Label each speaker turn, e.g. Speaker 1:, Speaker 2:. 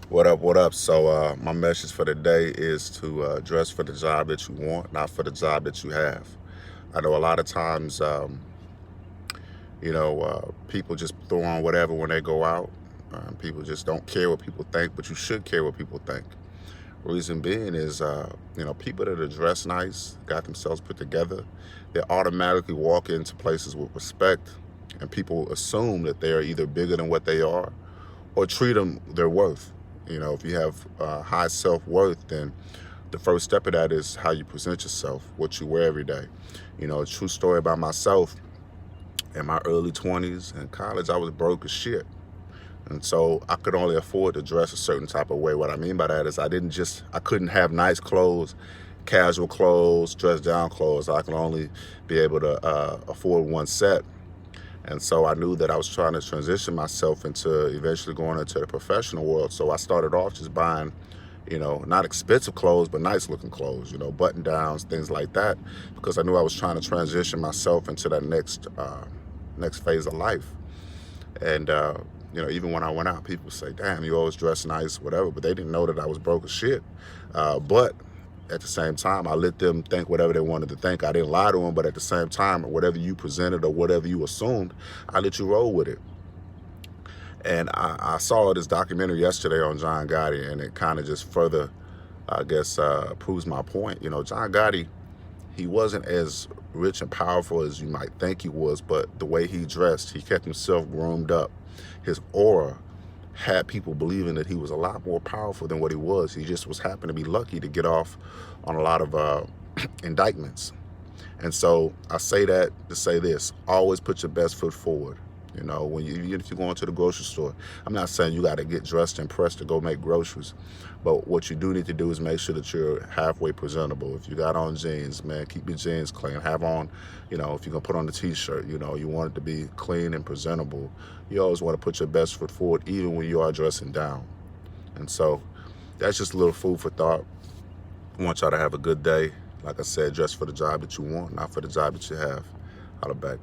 Speaker 1: What up, what up? So my message for the day is to dress for the job that you want, not for the job that you have. I know a lot of times, people just throw on whatever when they go out. People just don't care what people think, but you should care what people think. Reason being is, people that are dressed nice, got themselves put together, they automatically walk into places with respect, and people assume that they are either bigger than what they are or treat them their worth. If you have high self-worth, then the first step of that is how you present yourself, what you wear every day. A true story about myself. In my early 20s in college, I was broke as shit. And so I could only afford to dress a certain type of way. What I mean by that is I couldn't have nice clothes, casual clothes, dress down clothes. I could only be able to afford one set. And so I knew that I was trying to transition myself into eventually going into the professional world. So I started off just buying, not expensive clothes, but nice looking clothes, button downs, things like that, because I knew I was trying to transition myself into that next phase of life. And, even when I went out, people say, damn, you always dress nice, whatever, but they didn't know that I was broke as shit. But at the same time, I let them think whatever they wanted to think. I didn't lie to them, but at the same time, whatever you presented or whatever you assumed, I let you roll with it. And I saw this documentary yesterday on John Gotti, and it kind of just further, I guess, proves my point. John Gotti, he wasn't as rich and powerful as you might think he was, but the way he dressed, he kept himself groomed up. His aura had people believing that he was a lot more powerful than what he was. He just was happened to be lucky to get off on a lot of indictments. And so I say that to say this: always put your best foot forward. Even if you're going to the grocery store, I'm not saying you got to get dressed and pressed to go make groceries, but what you do need to do is make sure that you're halfway presentable. If you got on jeans, man, keep your jeans clean. Have on, if you're gonna put on a t-shirt, you want it to be clean and presentable. You always want to put your best foot forward, even when you are dressing down. And so that's just a little food for thought. I want y'all to have a good day. Like I said, dress for the job that you want, not for the job that you have. Holla back.